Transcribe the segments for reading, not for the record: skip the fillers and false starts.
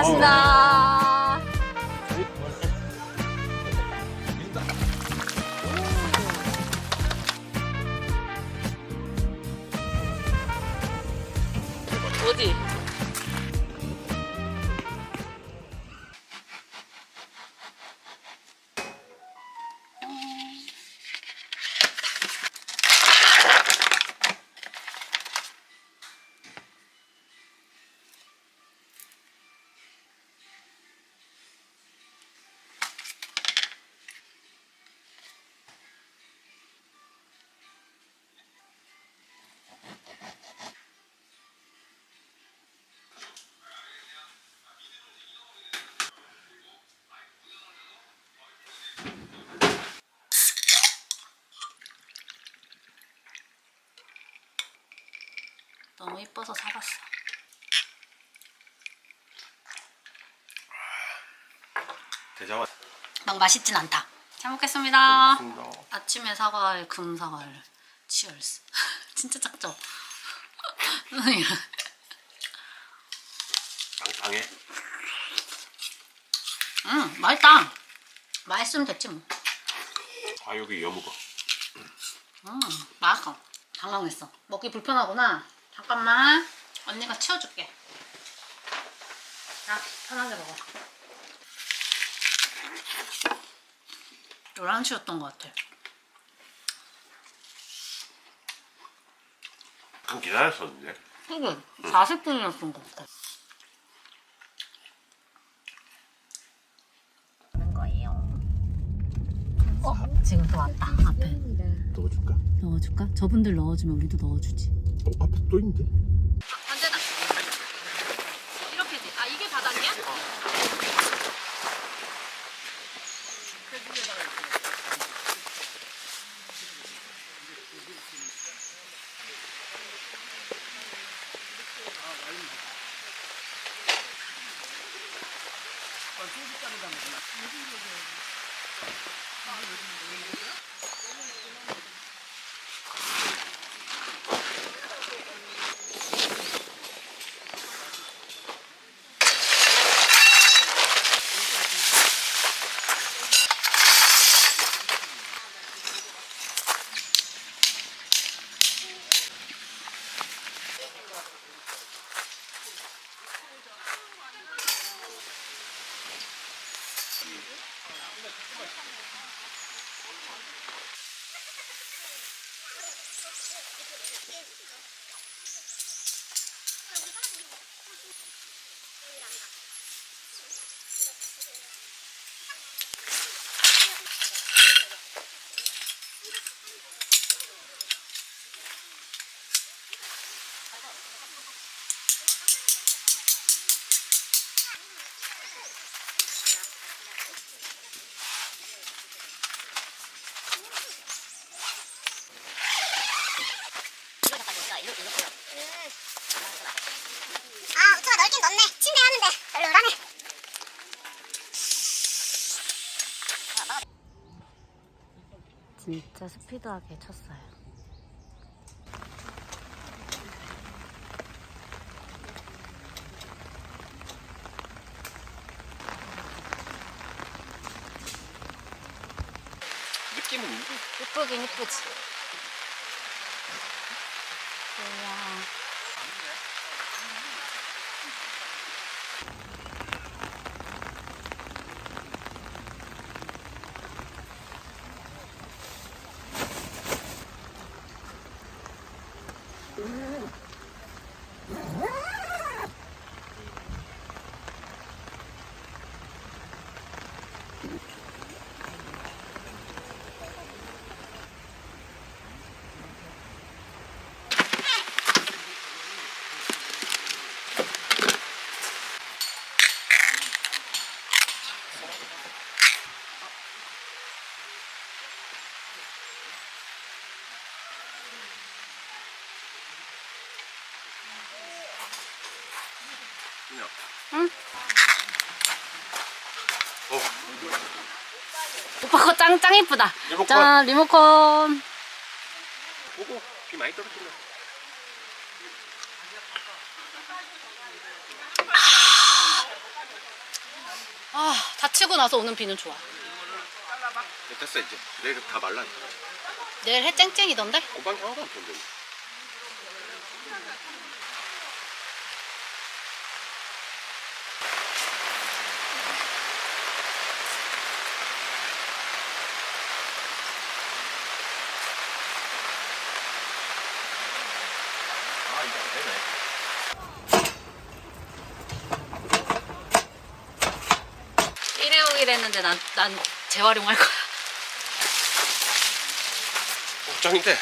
고생하셨습니다. 어디? 너무 이뻐서 사봤어. 대자와 막 맛있진 않다. 잘 먹겠습니다. 좋습니다. 아침에 사과를 금 사과를 치얼스. 진짜 작죠? 땅땅해. 맛있다. 맛있으면 됐지 뭐. 아 여기 여무거. 맛있어. 당황했어. 먹기 불편하구나. 잠깐만. 언니가 치워줄게. 자, 편하게 먹어. 11시였던 것 같아. 좀 기다렸었는데. 이게 40분이었던 것 같아. 지금 또 왔다. 앞에. 넣어줄까? 넣어줄까? 저분들 넣어주면 우리도 넣어주지. 앞에 또 있는데. 언제나 이렇게 돼. 아 이게 바닥이야? 아, 우초가 넓긴 넓네. 침대 하는데 널널하네. 진짜 스피드하게 쳤어요. 느낌은 이쁘긴 이쁘지. 뭐야. 응? 오빠 거 짱 이쁘다. 리모컨. 짠, 리모컨. 오고 비 많이 떨어진다. 아, 다치고 나서 오는 비는 좋아. 됐어 이제. 내일 다 말라. 내일 해 쨍쨍이던데? 고방 하나도 안 펴는데. 아 이게 안 되네. 일회용일 했는데 난 재활용할 거야. 짱인데.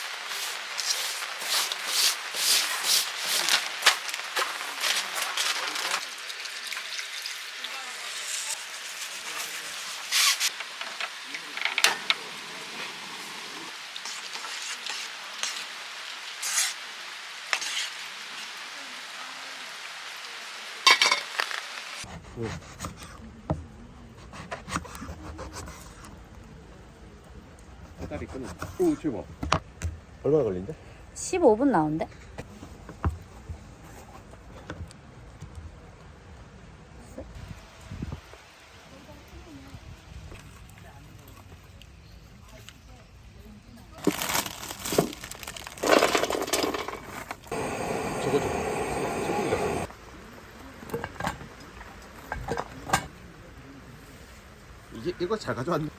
배달이 끊어. 오, 대박. 얼마나 걸린대? 15분 나온대? 저거 좀. 이거 잘 가져왔네.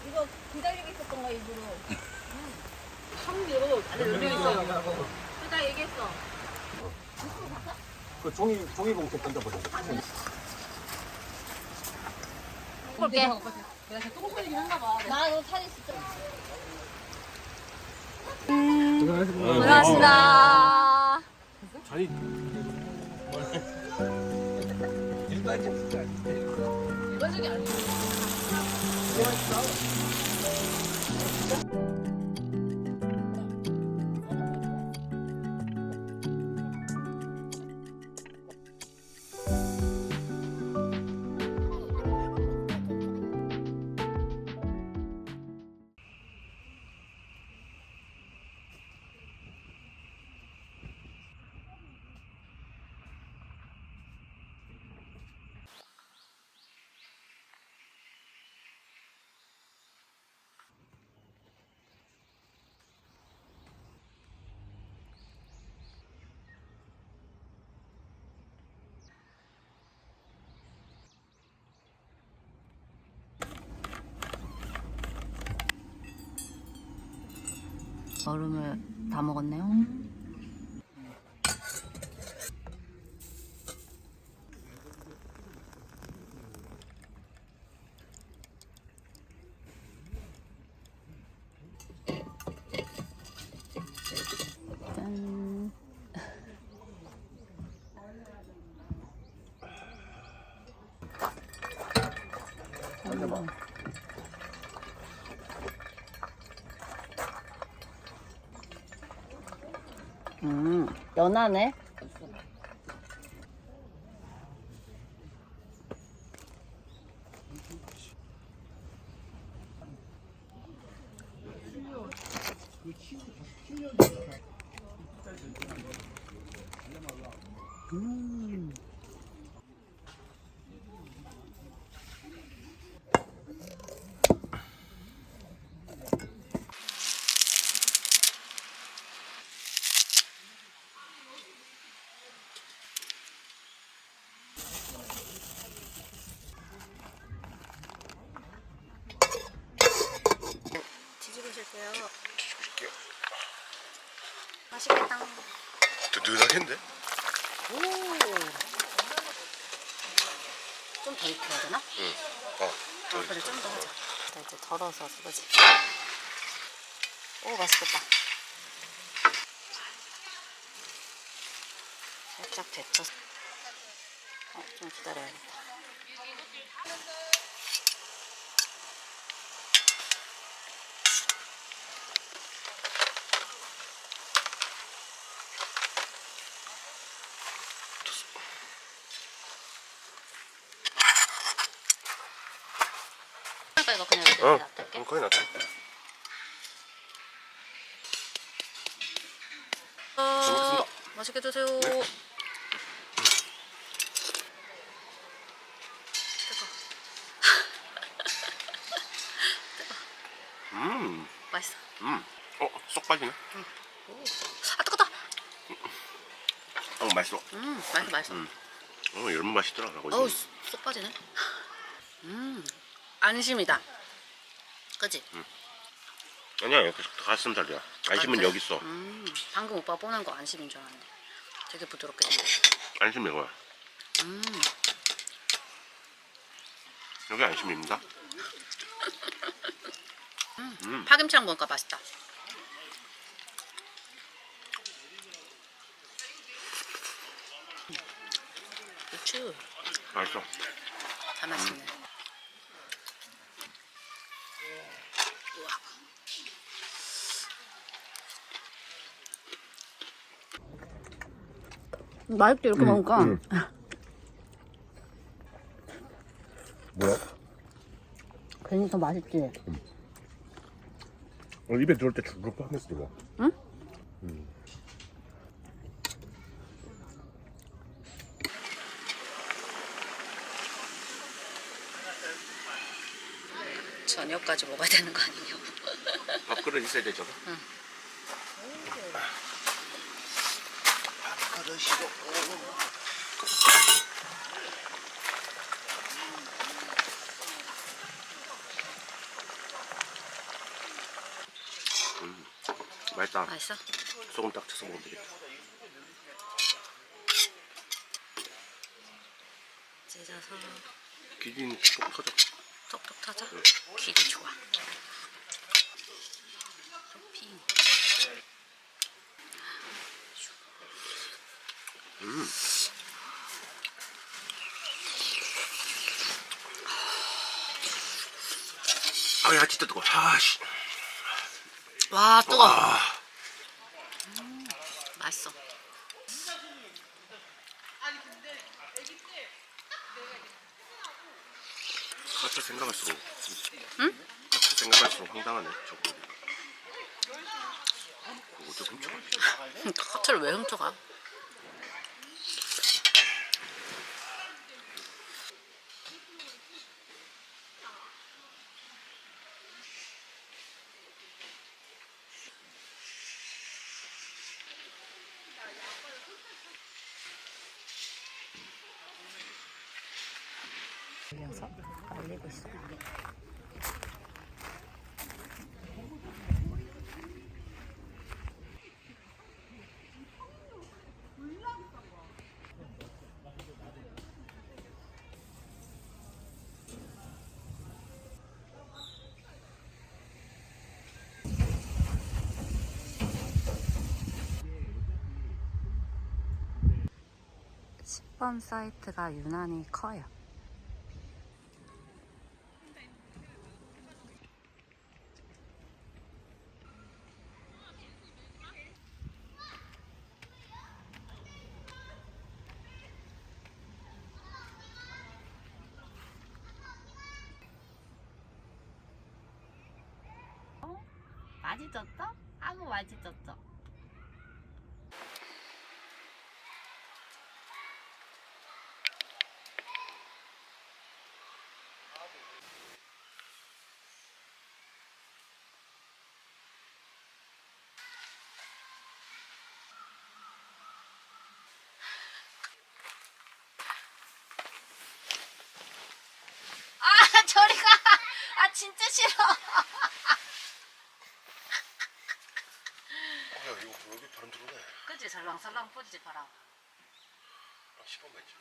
이거 기다리고 있었던 거 일부러. 한류 안에 열려 있어요. 나 얘기했어. 그 종이 봉투 던져버려. 볼게. 내가 똥꼬리긴 한가 봐. 나너 사진 진짜. 고생하셨습니다. 잔이. 일반적이 아니야. 얼음을 다 먹었네요. 짠. 연하네. 뒤집으실게요. 뒤집을게요. 맛있겠다. 든든하겠는데? 좀 더 익혀야 되나? 응. 그래, 좀 더 하자. 자, 이제 덜어서 그러지. 오, 맛있겠다. 살짝 데쳐서. 좀 기다려야겠다. 이거 그냥 이렇게 놔둘게. 놔둘게. 거의 놨다. 먹겠습니다. 맛있게 드세요. 네. 맛있어. 쏙 빠지네. 아 뜨겁다. 맛있어. 맛있어. 열무 맛있더라. 어우 쏙 빠지네. 안심이다. 그치? 아니야, 여기 가슴살이야. 안심은 그래? 여기 있어. 방금 오빠 뽀는 거 안심인 줄 알았는데 되게 부드럽게 생겼어. 안심 이거야. 여기 안심입니다. 파김치랑 먹으니까 맛있다. 고추 맛있어. 다 맛있네. 우와. 맛있게 이렇게 먹으니까 뭐야? 괜히 더 맛있지. 입에 들어올 때 주르륵 하면서 들어. 응? 저녁까지 먹어야 되는 거 아니에요? 밥그릇 있어야 되죠. 응. 밥그릇이고. 맛있다. 맛있어? 소금 딱 쳐서 먹으면 되겠다. 찢어서 기진이 쏙 터져. 톡톡 터져? 응. 길이 좋아. 토핑. 야 진짜 뜨거워. 아씨. 와 뜨거워. 아. 맛있어. 카트 생각할수록. 응? 카트 생각할수록 황당하네. 저거. 그거 어쩌고 훔쳐가. 카트를 왜 훔쳐가? 올려서 말리고 있어. 번 사이트가 유난히 커요. 맛있었어? 아무 맛있었어. 아 저리 가! 아 진짜 싫어. 야 이거 여기 바람 들어오네. 그치 설랑설랑 퍼지지 바람. 아 10번만 있죠.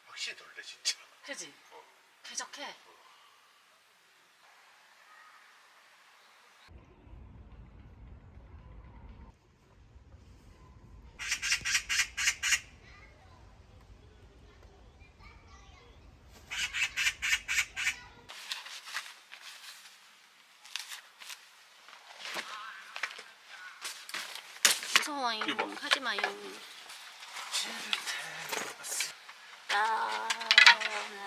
확실히 덜래 진짜. 그치? 쾌적해. 무서워요. 하지마요.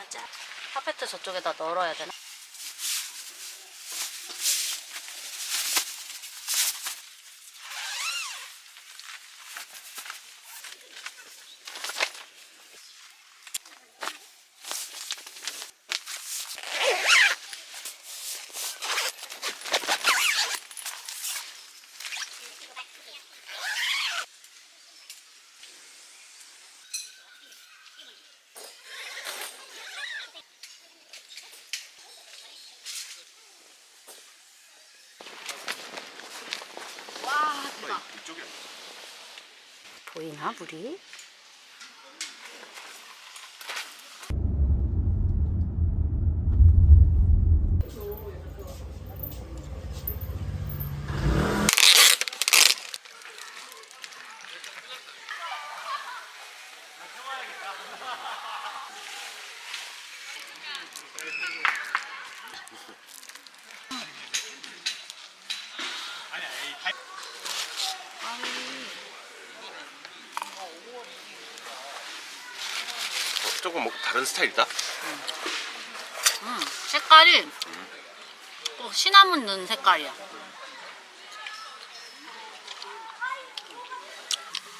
맞아. 카페트 저쪽에다 널어야 되나? 와, 대박. 이쪽에. 보이나 물이? 조금 뭐 다른 스타일이다. 색깔이 또 시나몬 넣은 색깔이야.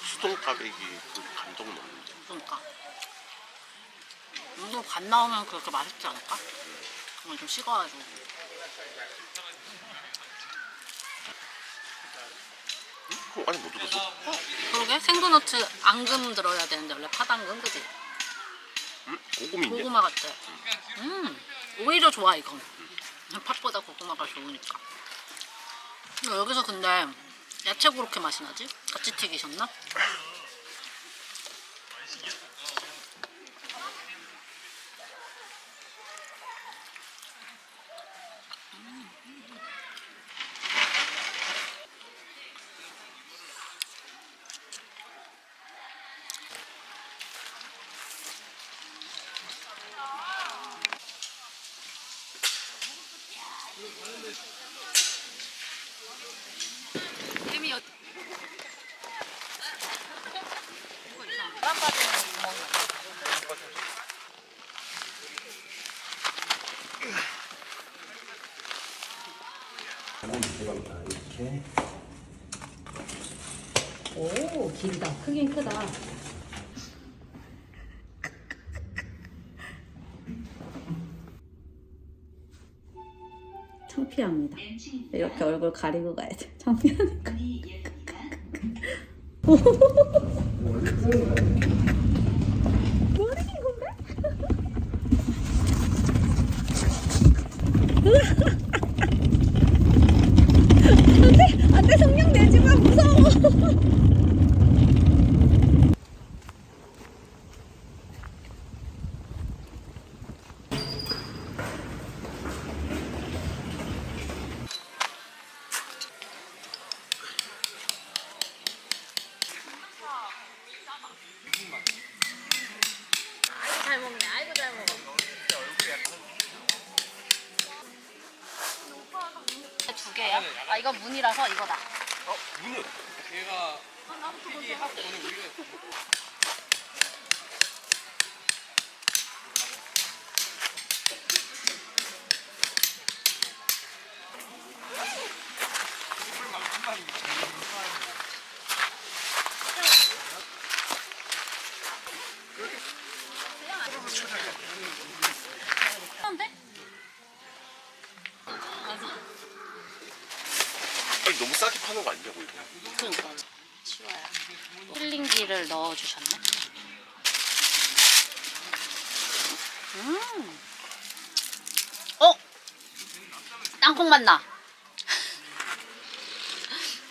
수동 까베기 그 감동 넣는데. 그러니까 이거 갓 나오면 그렇게 맛있지 않을까? 이건 좀 식어가지고. 안에 뭐 들었어? 그러게 생도너츠 앙금 들어야 되는데 원래 팥앙금 그지? 응? 고구미 있냐? 고구마 같아. 오히려 좋아 이건. 팥보다 고구마가 좋으니까. 여기서 근데 야채 그렇게 맛이 나지? 같이 튀기셨나? 햄이 여... 이렇게. 오, 길다. 크긴 크다. 창피합니다. 이렇게 얼굴 가리고 가야 돼. 창피하니까. 뭐하는 건데? 안돼 성령 내지 마 무서워. 아이고 잘 먹네. 아이고 잘 먹어. 두 개야? 아 이건 문이라서 이거다. 문은 걔가 필기하고 오늘 우리가 그런데? 아니 너무 싸게 파는 거 아니냐고 이거. 그러니까 치워야. 힐링기를 넣어주셨네. 어? 땅콩 맛 나.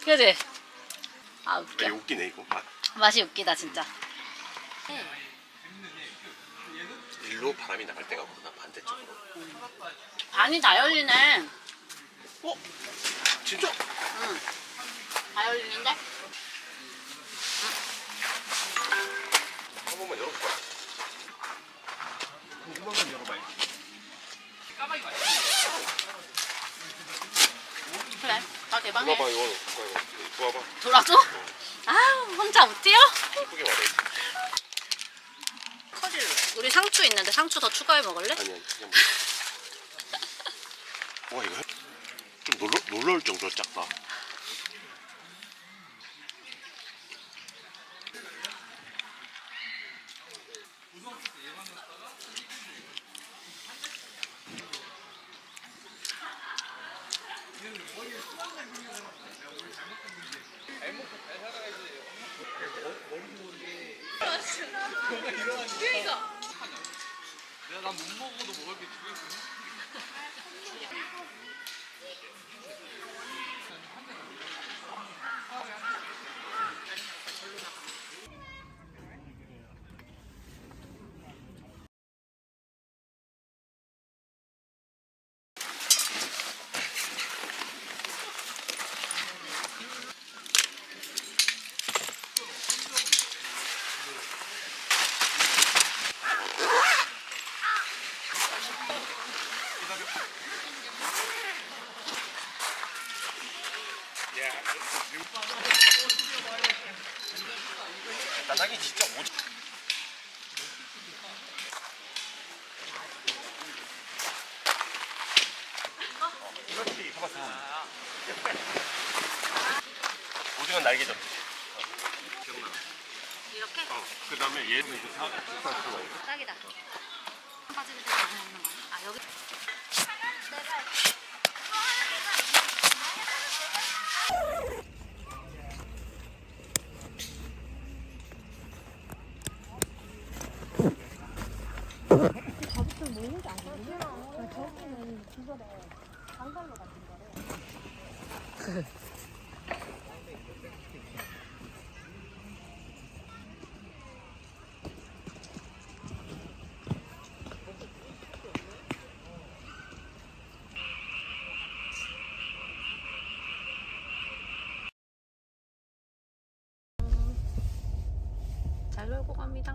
그지? 아 웃겨. 아니 웃기네 이거. 맛이 웃기다 진짜. 일로 바람이 나갈 때가 없구나 반대쪽으로. 반이 다 열리네. 어? 진짜? 응. 다 열리는데? 한 번만 열어볼까? 궁금한 건 열어봐야지. 그래. 다 개방해. 봐봐 이거 봐봐. 돌아줘? 아우 혼자 못 뛰어? 이쁘게 말해. 커지 치즈를. 우리 상추 있는데 상추 더 추가해 먹을래? 아니 그냥 와 이거 좀 놀라울 정도로 작다. 내가 난 못 먹어도 먹을 게 두 개 있어. 짜장이 진짜 오지. 이렇게 봐봐. 오징어 날개 접시. 기억나. 이렇게? 그 다음에 얘는 이제 다 딱이다. 바지를 되게 많이 먹는 거야. 아 여기. 잘 놀고 갑니다.